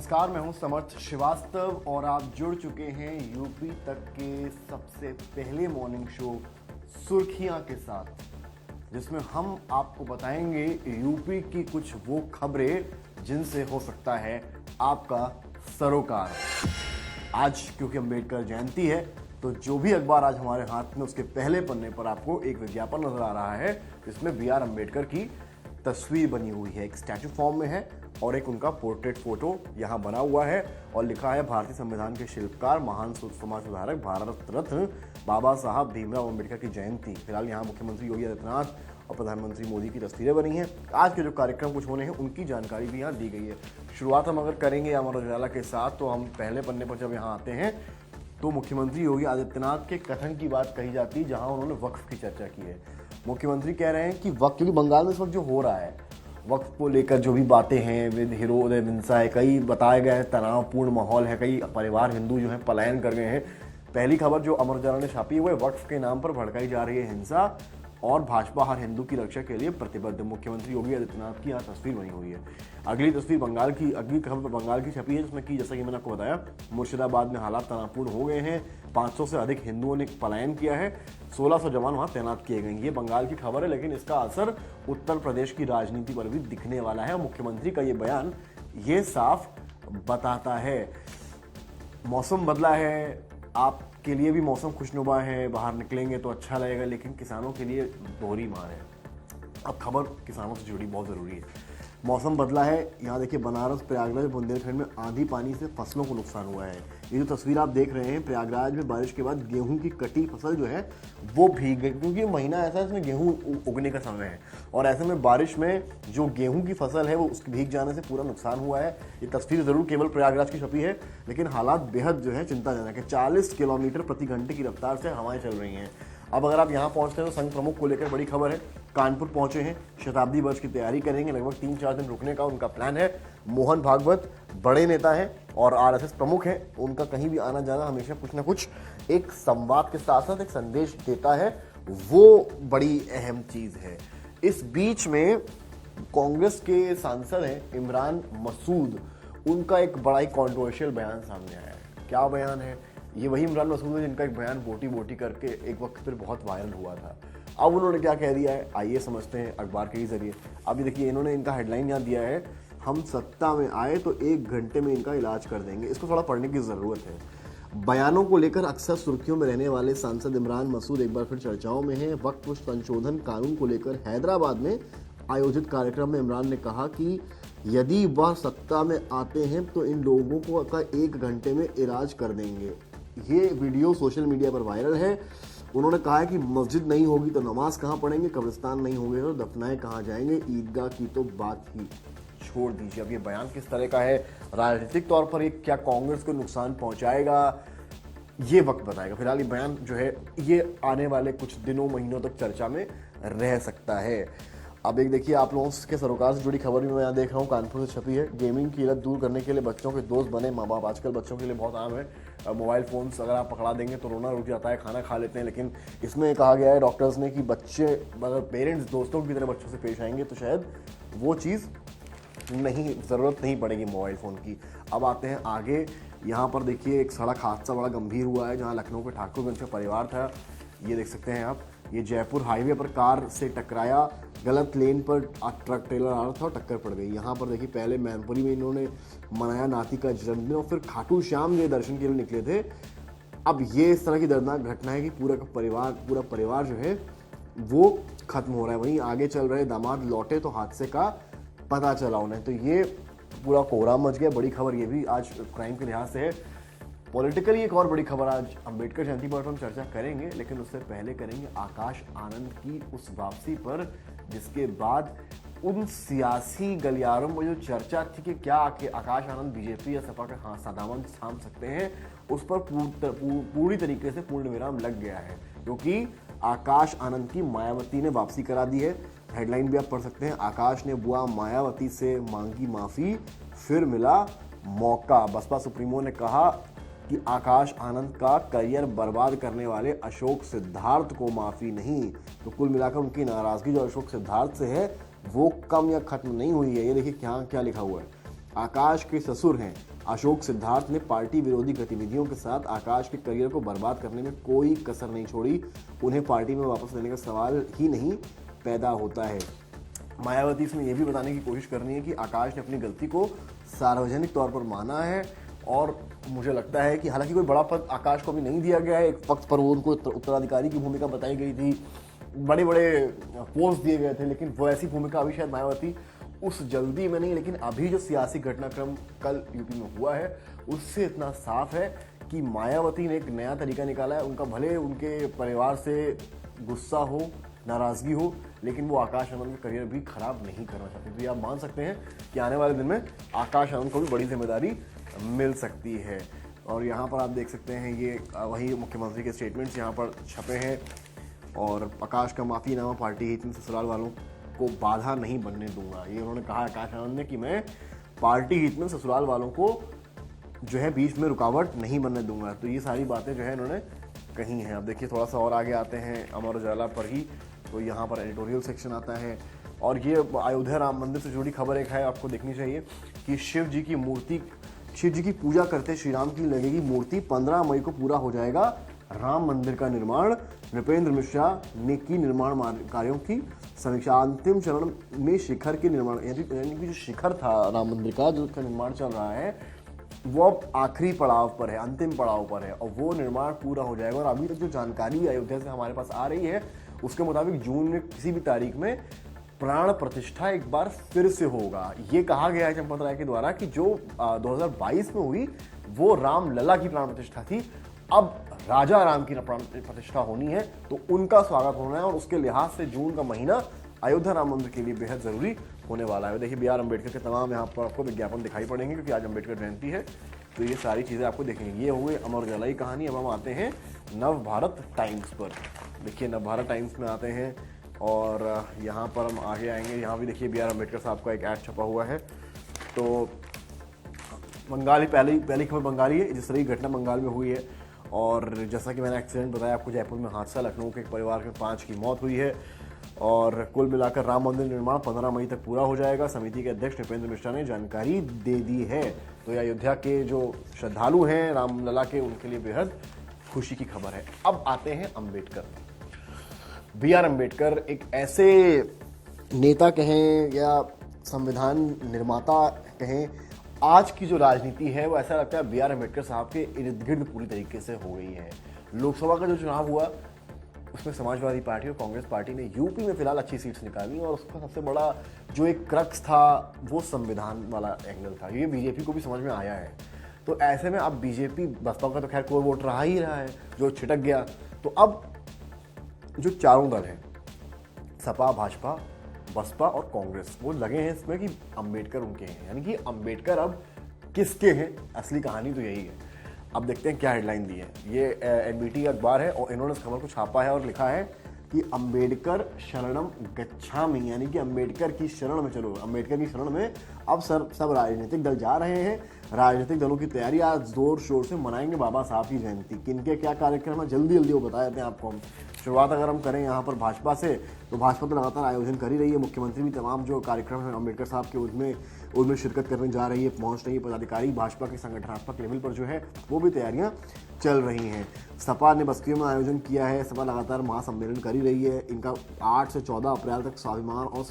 नमस्कार, मैं हूं समर्थ श्रीवास्तव और आप जुड़ चुके हैं यूपी तक के सबसे पहले मॉर्निंग शो सुर्खियां के साथ, जिसमें हम आपको बताएंगे यूपी की कुछ वो खबरें जिनसे हो सकता है आपका सरोकार। आज क्योंकि अंबेडकर जयंती है तो जो भी अखबार आज हमारे हाथ में उसके पहले पन्ने पर आपको एक विज्ञापन नजर आ रहा है जिसमें बी.आर. अम्बेडकर की तस्वीर बनी हुई है, एक स्टैचू फॉर्म में है और एक उनका पोर्ट्रेट फोटो यहाँ बना हुआ है और लिखा है भारतीय संविधान के शिल्पकार, महान समाज सुधारक, भारत रत्न बाबा साहब भीमराव अम्बेडकर की जयंती। फिलहाल यहाँ मुख्यमंत्री योगी आदित्यनाथ और प्रधानमंत्री मोदी की तस्वीरें बनी हैं। आज के जो कार्यक्रम कुछ होने हैं उनकी जानकारी भी यहाँ दी गई है। शुरुआत हम अगर करेंगे अमर उजाला के साथ, तो हम पहले पन्ने पर जब यहाँ आते हैं तो मुख्यमंत्री योगी आदित्यनाथ के कथन की बात कही जाती है, जहाँ उन्होंने वक्फ की चर्चा की है। मुख्यमंत्री कह रहे हैं कि वक्फ, क्योंकि बंगाल में इस वक्त जो हो रहा है वक्फ को लेकर जो भी बातें हैं, विद हिरोद हिंसा है, कई बताया गया है तनावपूर्ण माहौल है, कई परिवार हिंदू जो हैं पलायन कर गए हैं। पहली खबर जो अमर उजाला ने छापी है वो वक्फ के नाम पर भड़काई जा रही है हिंसा और भाजपा हर हिंदू की रक्षा के लिए प्रतिबद्ध। मुख्यमंत्री योगी आदित्यनाथ की यहाँ तस्वीर बनी हुई है। अगली तस्वीर अगली खबर बंगाल की छपी है, जिसमें कि जैसा कि मैंने आपको बताया मुर्शिदाबाद में हालात तनावपूर्ण हो गए हैं। 500 से अधिक हिंदुओं ने पलायन किया है, 1600 जवान वहां तैनात किए गए। ये बंगाल की खबर है, लेकिन इसका असर उत्तर प्रदेश की राजनीति पर भी दिखने वाला है। मुख्यमंत्री का ये बयान ये साफ बताता है। मौसम बदला है, आपके लिए भी मौसम खुशनुमा है, बाहर निकलेंगे तो अच्छा लगेगा, लेकिन किसानों के लिए दोहरी मार है। अब खबर किसानों से जुड़ी बहुत ज़रूरी है। मौसम बदला है, यहाँ देखिए बनारस, प्रयागराज, बुंदेलखंड में आंधी पानी से फसलों को नुकसान हुआ है। ये जो तस्वीर आप देख रहे हैं, प्रयागराज में बारिश के बाद गेहूं की कटी फसल जो है वो भीग गई, क्योंकि महीना ऐसा है इसमें गेहूं उगने का समय है और ऐसे में बारिश में जो गेहूं की फसल है वो उसके भीग जाने से पूरा नुकसान हुआ है। ये तस्वीर जरूर केवल प्रयागराज की छपी है, लेकिन हालात बेहद जो है चिंताजनक है। 40 किलोमीटर प्रति घंटे की रफ्तार से हवाएं चल रही हैं। अब अगर आप यहाँ पहुँचते हैं तो संघ प्रमुख को लेकर बड़ी खबर है। कानपुर पहुंचे हैं, शताब्दी वर्ष की तैयारी करेंगे, लगभग 3-4 दिन रुकने का उनका प्लान है। मोहन भागवत बड़े नेता हैं और आरएसएस प्रमुख हैं, उनका कहीं भी आना जाना हमेशा कुछ ना कुछ एक संवाद के साथ साथ एक संदेश देता है, वो बड़ी अहम चीज है। इस बीच में कांग्रेस के सांसद हैं इमरान मसूद, उनका एक बड़ा ही कॉन्ट्रोवर्शियल बयान सामने आया है। क्या बयान है? ये वही इमरान मसूद है जिनका एक बयान बोटी बोटी करके एक वक्त पर बहुत वायरल हुआ था। अब उन्होंने क्या कह दिया है, आइए समझते हैं अखबार के ही जरिए। अभी देखिए इन्होंने इनका हेडलाइन यहाँ दिया है, हम सत्ता में आए तो 1 घंटे में इनका इलाज कर देंगे। इसको थोड़ा पढ़ने की ज़रूरत है। बयानों को लेकर अक्सर सुर्खियों में रहने वाले सांसद इमरान मसूद एक बार फिर चर्चाओं में हैं। वक्फ संशोधन कानून को लेकर हैदराबाद में आयोजित कार्यक्रम में इमरान ने कहा कि यदि वह सत्ता में आते हैं तो इन लोगों को का 1 घंटे में इलाज कर देंगे। ये वीडियो सोशल मीडिया पर वायरल है। उन्होंने कहा है कि मस्जिद नहीं होगी तो नमाज कहाँ पढ़ेंगे, कब्रिस्तान नहीं होंगे तो दफनाए कहाँ जाएंगे, ईदगाह की तो बात ही छोड़ दीजिए। अब ये बयान किस तरह का है, राजनीतिक तौर पर ये क्या कांग्रेस को नुकसान पहुंचाएगा, ये वक्त बताएगा। फिलहाल ये बयान जो है ये आने वाले कुछ दिनों महीनों तक चर्चा में रह सकता है। अब एक देखिए आप लोगों के सरोकार से जुड़ी खबर भी मैं यहाँ देख रहा हूँ, कानपुर से छपी है। गेमिंग की लत दूर करने के लिए बच्चों के दोस्त बने माँ बाप। आजकल बच्चों के लिए बहुत आम है, मोबाइल फ़ोन्स अगर आप पकड़ा देंगे तो रोना रुक जाता है, खाना खा लेते हैं। लेकिन इसमें कहा गया है डॉक्टर्स ने कि बच्चे अगर पेरेंट्स दोस्तों की तरह बच्चों से पेश आएंगे तो शायद वो चीज़ ज़रूरत नहीं पड़ेगी मोबाइल फ़ोन की। अब आते हैं आगे। यहाँ पर देखिए एक सड़क हादसा बड़ा गंभीर हुआ है, जहाँ लखनऊ के ठाकुरगंज का परिवार था। ये देख सकते हैं आप, ये जयपुर हाईवे पर कार से टकराया, गलत लेन पर ट्रक ट्रेलर आ रहा था और टक्कर पड़ गई। यहाँ पर देखिए पहले मैनपुरी में इन्होंने मनाया नाती का जन्मदिन और फिर खाटू श्याम के दर्शन के लिए निकले थे। अब ये इस तरह की दर्दनाक घटना है कि पूरा परिवार जो है वो खत्म हो रहा है। वहीं आगे चल रहे दामाद लौटे तो हादसे का पता चला उन्हें, तो ये पूरा कोहराम मच गया। बड़ी खबर ये भी आज क्राइम के लिहाज से है। पॉलिटिकली एक और बड़ी खबर आज अंबेडकर जयंती पर हम चर्चा करेंगे, लेकिन उससे पहले करेंगे आकाश आनंद की उस वापसी पर, जिसके बाद उन सियासी गलियारों में जो चर्चा थी कि क्या आकाश आनंद बीजेपी या सपा का दामन थाम सकते हैं, उस पर पूरी तरीके से पूर्ण विराम लग गया है, क्योंकि आकाश आनंद की मायावती ने वापसी करा दी है। हेडलाइन भी आप पढ़ सकते हैं, आकाश ने बुआ मायावती से मांगी माफी, फिर मिला मौका। बसपा सुप्रीमो ने कहा कि आकाश आनंद का करियर बर्बाद करने वाले अशोक सिद्धार्थ को माफी नहीं। तो कुल मिलाकर उनकी नाराजगी जो अशोक सिद्धार्थ से है वो कम या खत्म नहीं हुई है। ये देखिए क्या क्या लिखा हुआ है, आकाश के ससुर हैं अशोक सिद्धार्थ ने पार्टी विरोधी गतिविधियों के साथ आकाश के करियर को बर्बाद करने में कोई कसर नहीं छोड़ी। उन्हें पार्टी में वापस लेने का सवाल ही नहीं पैदा होता है। मायावती इसमें यह भी बताने की कोशिश करनी है कि आकाश ने अपनी गलती को सार्वजनिक तौर पर माना है और मुझे लगता है कि हालांकि कोई बड़ा पद आकाश को अभी नहीं दिया गया है, एक वक्त पर वो उनको उत्तराधिकारी की भूमिका बताई गई थी, बड़े बड़े पोस्ट दिए गए थे, लेकिन वो ऐसी भूमिका अभी शायद मायावती उस जल्दी में नहीं, लेकिन अभी जो सियासी घटनाक्रम कल यूपी में हुआ है उससे इतना साफ है कि मायावती ने एक नया तरीका निकाला है। उनका भले उनके परिवार से गुस्सा हो, नाराजगी हो, लेकिन वो आकाश आनंद का करियर भी खराब नहीं करना चाहते। तो ये आप मान सकते हैं कि आने वाले दिन में आकाश आनंद को भी बड़ी जिम्मेदारी मिल सकती है। और यहाँ पर आप देख सकते हैं ये वही मुख्यमंत्री के स्टेटमेंट्स यहाँ पर छपे हैं। और आकाश का माफीनामा पार्टी हित में ससुराल वालों को बाधा नहीं बनने दूंगा, ये उन्होंने कहा आकाश आनंद ने कि मैं पार्टी हित में ससुराल वालों को जो है बीच में रुकावट नहीं बनने दूंगा। तो ये सारी बातें जो है इन्होंने कही हैं। अब देखिए थोड़ा सा और आगे आते हैं अमर उजाला पर ही, तो यहाँ पर एडिटोरियल सेक्शन आता है और ये अयोध्या राम मंदिर से जुड़ी खबर एक है, आपको देखनी चाहिए कि शिव जी की पूजा करते श्री राम की लगेगी मूर्ति, 15 मई को पूरा हो जाएगा राम मंदिर का निर्माण। नृपेंद्र मिश्रा ने की निर्माण कार्यों की समीक्षा। अंतिम चरण में शिखर के निर्माण, यानी कि जो शिखर था राम मंदिर का जो उसका निर्माण चल रहा है वो अब आखिरी पड़ाव पर है, अंतिम पड़ाव पर है और वो निर्माण पूरा हो जाएगा। और अभी तक जो जानकारी अयोध्या से हमारे पास आ रही है उसके मुताबिक जून में किसी भी तारीख में प्राण प्रतिष्ठा एक बार फिर से होगा। ये कहा गया है चंपत राय के द्वारा कि जो 2022 में हुई वो राम लला की प्राण प्रतिष्ठा थी, अब राजा राम की प्राण प्रतिष्ठा होनी है, तो उनका स्वागत होना है और उसके लिहाज से जून का महीना अयोध्या राम मंदिर के लिए बेहद जरूरी होने वाला है। देखिए बी आर अम्बेडकर के तमाम यहाँ पर आपको विज्ञापन दिखाई पड़ेंगे क्योंकि आज अम्बेडकर जयंती है, तो ये सारी चीज़ें आपको देखेंगे। ये हुई अमर उजाला की कहानी। अब हम आते हैं नव भारत टाइम्स पर। देखिए नव भारत टाइम्स में आते हैं और यहाँ पर हम आगे आएंगे। यहाँ भी देखिए बी आर अम्बेडकर साहब का एक ऐड छपा हुआ है। तो बंगाली पहली खबर बंगाली है, जिस तरह की घटना बंगाल में हुई है और जैसा कि मैंने एक्सीडेंट बताया आपको, जयपुर में हादसा, लखनऊ के एक परिवार में 5 की मौत हुई है और कुल मिलाकर राम मंदिर निर्माण 15 मई तक पूरा हो जाएगा। समिति के अध्यक्ष नृपेंद्र मिश्रा ने जानकारी दे दी है। तो ये अयोध्या के जो श्रद्धालु हैं रामलला के, उनके लिए बेहद खुशी की खबर है। अब आते हैं अम्बेडकर। बी आर अम्बेडकर एक ऐसे नेता कहें या संविधान निर्माता कहें, आज की जो राजनीति है वो ऐसा लगता है बी आर अम्बेडकर साहब के इर्द गिर्द पूरी तरीके से हो गई है। लोकसभा का जो चुनाव हुआ उसमें समाजवादी पार्टी और कांग्रेस पार्टी ने यूपी में फिलहाल अच्छी सीट्स निकाली और उसका सबसे बड़ा जो एक क्रक्स था वो संविधान वाला एंगल था। ये बीजेपी को भी समझ में आया है। तो ऐसे में अब बीजेपी, बसपा का तो खैर कोई वोट रहा ही रहा है जो छिटक गया, तो अब जो चारों दल हैं सपा, भाजपा, बसपा और कांग्रेस, वो लगे हैं इसमें कि अम्बेडकर उनके हैं, यानी कि अम्बेडकर अब किसके हैं। असली कहानी तो यही है। अब देखते हैं क्या हेडलाइन दी है। ये एनबीटी अखबार है और इन्होंने इस खबर को छापा है और लिखा है कि अम्बेडकर शरणम गच्छामि, यानी कि अम्बेडकर की शरण में चलो। अम्बेडकर की शरण में अब सब राजनीतिक दल जा रहे हैं। राजनीतिक दलों की तैयारी, आज जोर शोर से मनाएंगे बाबा साहब की जयंती। किनके क्या कार्यक्रम है जल्दी जल्दी वो बता देते हैं आपको हम। शुरुआत अगर हम करें यहाँ पर भाजपा से, तो भाजपा तो लगातार आयोजन कर ही रही है। मुख्यमंत्री भी तमाम जो कार्यक्रम है अम्बेडकर साहब के उनमें शिरकत करने जा रही है, पहुँच रही है। पदाधिकारी भाजपा के संगठनात्मक लेवल पर जो है वो भी तैयारियाँ चल रही हैं। सपा ने बस्तियों में आयोजन किया है। सपा लगातार महासम्मेलन कर ही रही है। इनका 8 से 14 अप्रैल तक स्वाभिमान और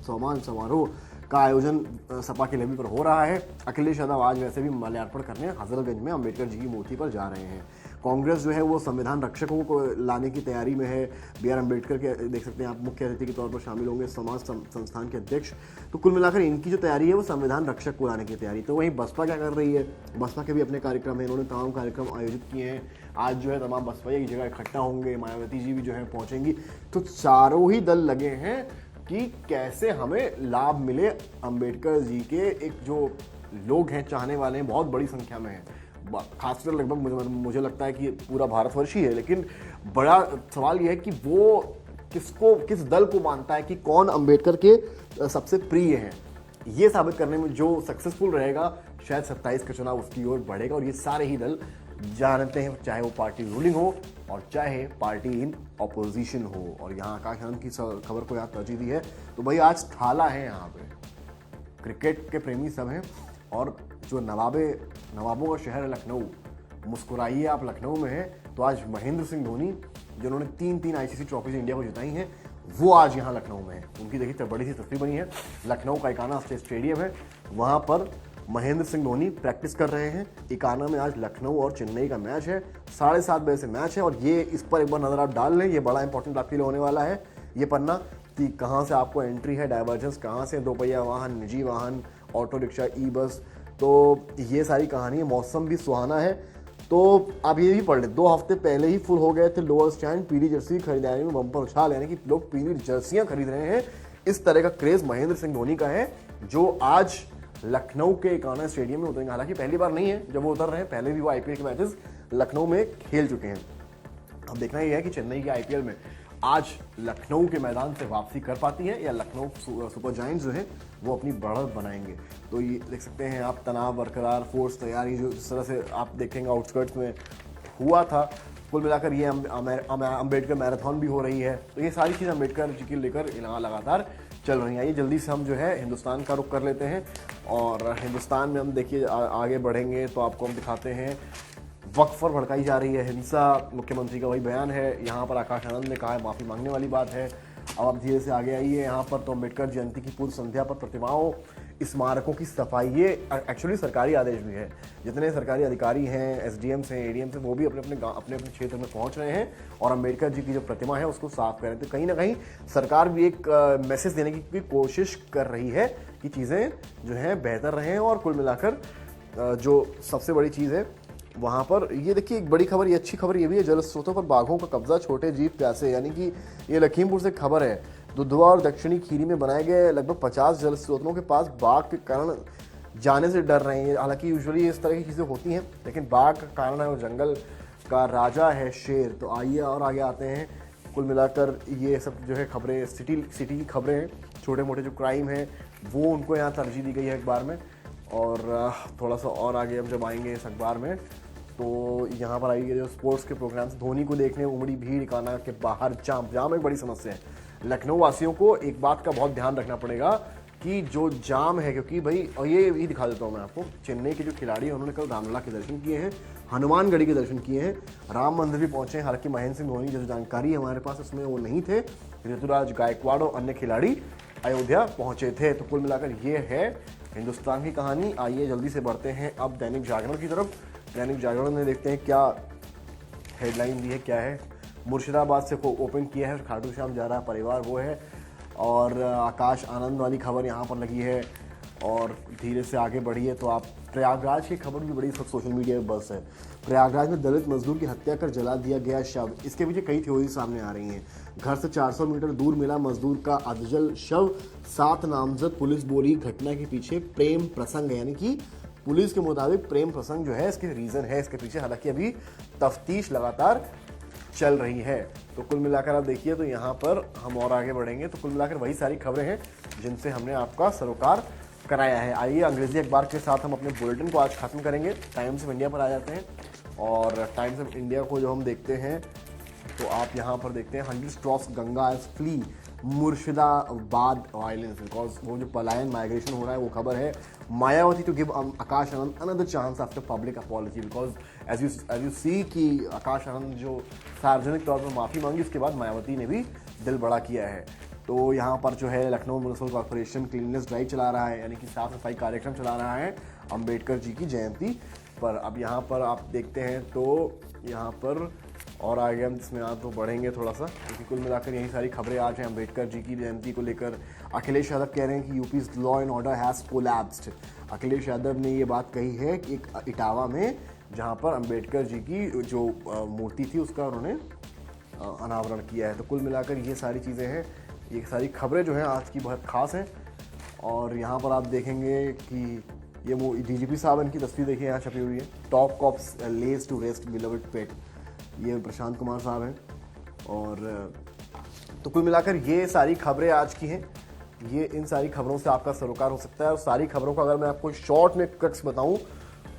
सम्मान समारोह का आयोजन सपा के लेवल पर हो रहा है। अखिलेश यादव आज वैसे भी माल्यार्पण करने हजरतगंज में अम्बेडकर जी की मूर्ति पर जा रहे हैं। कांग्रेस जो है वो संविधान रक्षकों को लाने की तैयारी में है। बी आर अम्बेडकर के देख सकते हैं आप मुख्य अतिथि के तौर पर शामिल होंगे, समाज संस्थान के अध्यक्ष। तो कुल मिलाकर इनकी जो तैयारी है वो संविधान रक्षक को लाने की तैयारी। तो वहीं बसपा क्या कर रही है, बसपा के भी अपने कार्यक्रम है। इन्होंने तमाम कार्यक्रम आयोजित किए हैं। आज जो है तमाम बसपा एक जगह इकट्ठा होंगे, मायावती जी भी जो है पहुंचेंगी। तो चारों ही दल लगे हैं कि कैसे हमें लाभ मिले। अम्बेडकर जी के एक जो लोग हैं, चाहने वाले हैं, बहुत बड़ी संख्या में हैं। खासकर लगभग मुझे लगता है कि पूरा भारतवर्ष ही है, लेकिन बड़ा सवाल यह है कि वो किस दल को मानता है कि कौन अम्बेडकर के सबसे प्रिय हैं। ये साबित करने में जो सक्सेसफुल रहेगा, शायद 27 का चुनाव उसकी ओर बढ़ेगा। और ये सारे ही दल जानते हैं, चाहे वो पार्टी रूलिंग हो और चाहे पार्टी इन ऑपोजिशन हो। और यहाँ आकाश आनंद की खबर को यहाँ तरजीह दी है। तो भाई आज थाला है यहाँ पे, क्रिकेट के प्रेमी सब हैं और जो नवाबों का शहर है लखनऊ, मुस्कुराइए आप लखनऊ में है, तो आज महेंद्र सिंह धोनी जिन्होंने 3 आईसीसी ट्रॉफीज इंडिया को जिताई हैं, वो आज यहाँ लखनऊ में है। उनकी देखिए बड़ी सी तस्वीर बनी है, लखनऊ का इकाना स्टेडियम है, वहाँ पर महेंद्र सिंह धोनी प्रैक्टिस कर रहे हैं। इकाना में आज लखनऊ और चेन्नई का मैच है, 7:30 बजे से मैच है। और ये इस पर एक बार नज़र आप डाल लें, ये बड़ा इंपॉर्टेंट आपके लिए होने वाला है ये पन्ना, कि कहाँ से आपको एंट्री है, डाइवर्जेंस कहाँ से, 2 पहिया वाहन, निजी वाहन, ऑटो रिक्शा, ई बस, तो ये सारी कहानी है। मौसम भी सुहाना है, तो आप ये भी पढ़ लें, 2 हफ्ते पहले ही फुल हो गए थे लोअर स्टैंड, पीली जर्सी खरीदारी में बम्पर उछाल, यानी कि लोग पीली जर्सियां खरीद रहे हैं। इस तरह का क्रेज महेंद्र सिंह धोनी का है, जो आज लखनऊ के इकाना स्टेडियम में उतरेंगे। हालांकि पहली बार नहीं है जब वो उतर रहे हैं, पहले भी वो आईपीएल के मैचेस लखनऊ में खेल चुके हैं। अब देखना ये है कि चेन्नई के आईपीएल में आज लखनऊ के मैदान से वापसी कर पाती है या लखनऊ सुपर जायंट्स जो है वो अपनी बढ़त बनाएंगे। तो ये देख सकते हैं आप, तनाव बरकरार, फोर्स तैयारी, जो इस तरह से आप देखेंगे आउटस्कर्ट्स में हुआ था। कुल मिलाकर ये अम्बेडकर मैराथन भी हो रही है, तो ये सारी चीज़ अम्बेडकर जी की लेकर लगातार चल रही हैं। ये जल्दी से हम जो है हिंदुस्तान का रुख कर लेते हैं, और हिंदुस्तान में हम देखिए आगे बढ़ेंगे तो आपको हम दिखाते हैं वक्फ पर भड़काई जा रही है हिंसा, मुख्यमंत्री का वही बयान है। यहाँ पर आकाश आनंद ने कहा है माफ़ी मांगने वाली बात है। अब आप धीरे से आगे आइए, यहाँ पर तो अम्बेडकर जयंती की पूर्व संध्या पर प्रतिमाओं, स्मारकों की सफाई, ये एक्चुअली सरकारी आदेश भी है। जितने सरकारी अधिकारी हैं, एसडीएम्स हैं, एडीएम्स हैं, वो भी अपने अपने क्षेत्र में पहुंच रहे हैं और अम्बेडकर जी की जो प्रतिमा है उसको साफ करें। तो कहीं ना कहीं सरकार भी एक मैसेज देने की कोशिश कर रही है कि चीज़ें जो हैं बेहतर रहें। और कुल मिलाकर जो सबसे बड़ी चीज़ है वहाँ पर, ये देखिए एक बड़ी खबर, ये अच्छी खबर ये भी है, जल स्रोतों पर बाघों का कब्जा, छोटे जीव प्यासे, यानी कि ये लखीमपुर से खबर है। दुधवा और दक्षिणी खीरी में बनाए गए लगभग 50 जल स्रोतों के पास बाघ के कारण जाने से डर रहे हैं। हालांकि यूजुअली इस तरह की चीज़ें होती हैं, लेकिन बाघ का कारण है वो जंगल का राजा है शेर। तो आइए और आगे आते हैं। कुल मिलाकर ये सब जो है खबरें सिटी की खबरें हैं, छोटे मोटे जो क्राइम है वो उनको यहाँ तरजीह दी गई है अखबार में। और थोड़ा सा और आगे हम जब आएंगे इस अखबार में, तो यहाँ पर आइए जो स्पोर्ट्स के प्रोग्राम्स, धोनी को देखने उमड़ी भीड़, इकाना के बाहर जाम एक बड़ी समस्या है। लखनऊ वासियों को एक बात का बहुत ध्यान रखना पड़ेगा कि जो जाम है, क्योंकि भाई, और ये भी दिखा देता हूँ मैं आपको, चेन्नई के जो खिलाड़ी हैं उन्होंने कल रामलला के दर्शन किए हैं, हनुमानगढ़ी के दर्शन किए हैं, राम मंदिर भी पहुंचे हैं। हालांकि महेंद्र सिंह धोनी जो जानकारी है हमारे पास उसमें वो नहीं थे, ऋतुराज गायकवाड़ और अन्य खिलाड़ी अयोध्या पहुंचे थे। तो कुल मिलाकर ये है हिंदुस्तान की कहानी। आइए जल्दी से बढ़ते हैं अब दैनिक जागरण की तरफ। दैनिक जागरण में देखते हैं क्या हेडलाइन दी है, क्या है। मुर्शिदाबाद से ओपन किया है, खाटू श्याम जा रहा परिवार वो है। और आकाश आनंद वाली खबर यहाँ पर लगी है। और धीरे से आगे बढ़िए तो आप प्रयागराज की खबर भी बड़ी सोशल मीडिया में बस है। प्रयागराज में दलित मजदूर की हत्या कर जला दिया गया शव, इसके पीछे कई थ्योरी सामने आ रही हैं। घर से 400 मीटर दूर मिला मजदूर का अधजल शव, 7 नामजद। पुलिस बोली घटना के पीछे प्रेम प्रसंग है, यानी कि पुलिस के मुताबिक प्रेम प्रसंग जो है इसके रीजन है इसके पीछे। हालांकि अभी तफ्तीश लगातार चल रही है। तो कुल मिलाकर आप देखिए तो यहाँ पर हम और आगे बढ़ेंगे तो कुल मिलाकर वही सारी खबरें हैं जिनसे हमने आपका सरोकार कराया है। आइए अंग्रेजी अखबार के साथ हम अपने बुलेटिन को आज खत्म करेंगे। टाइम्स ऑफ इंडिया पर आ जाते हैं और टाइम्स ऑफ इंडिया को जो हम देखते हैं तो आप यहाँ पर देखते हैं 100 cross Ganga as flee Murshidabad islands, because वो जो पलायन माइग्रेशन हो रहा है वो खबर है। Mayawati to give Akash Anand another chance after public apology, because as you see कि आकाश आनंद जो सार्वजनिक तौर पर माफ़ी मांगी उसके बाद मायावती ने भी दिल बड़ा किया है। तो यहाँ पर जो है Lucknow municipal corporation cleanness drive चला रहा है, यानी कि साफ सफाई कार्यक्रम चला रहा है अम्बेडकर जी की जयंती पर। अब यहाँ पर आप देखते हैं तो यहाँ पर और आगे हम इसमें आप तो बढ़ेंगे थोड़ा सा, क्योंकि कुल मिलाकर यही सारी खबरें आज हैं अम्बेडकर जी की जयंती को लेकर। अखिलेश यादव कह रहे हैं कि UP law and order has collapsed. Akhilesh Yadav ने ये बात कही है कि एक इटावा में जहाँ पर अम्बेडकर जी की जो मूर्ति थी उसका उन्होंने अनावरण किया है। तो कुल मिलाकर ये सारी चीज़ें हैं, ये सारी खबरें जो हैं आज की बहुत ख़ास हैं। और यहाँ पर आप देखेंगे कि ये वो डीजीपी साहब इनकी तस्वीर देखिए यहाँ छपी हुई है, top cops lays to rest beloved pet, ये प्रशांत कुमार साहब हैं। और तो कुल मिलाकर ये सारी खबरें आज की हैं। ये इन सारी खबरों से आपका सरोकार हो सकता है। और सारी खबरों का अगर मैं आपको शॉर्ट में कट्स बताऊं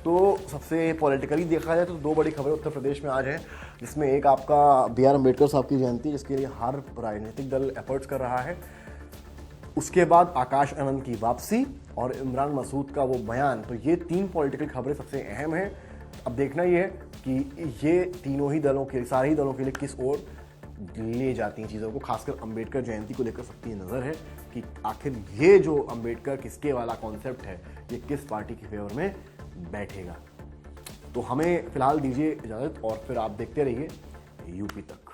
तो सबसे पॉलिटिकली देखा जाए तो 2 बड़ी खबरें उत्तर प्रदेश में आज हैं, जिसमें एक आपका बी आर अम्बेडकर साहब की जयंती जिसके लिए हर राजनीतिक दल एफर्ट्स कर रहा है, उसके बाद आकाश आनंद की वापसी और इमरान मसूद का वो बयान, तो ये 3 पॉलिटिकल खबरें सबसे अहम हैं। अब देखना ये है कि ये तीनों ही दलों के, सारे ही दलों के लिए किस ओर ले जाती हैं चीज़ों को। खासकर अंबेडकर जयंती को लेकर सबकी नज़र है कि आखिर ये जो अंबेडकर किसके वाला कॉन्सेप्ट है, ये किस पार्टी के फेवर में बैठेगा। तो हमें फिलहाल दीजिए इजाज़त और फिर आप देखते रहिए यूपी तक।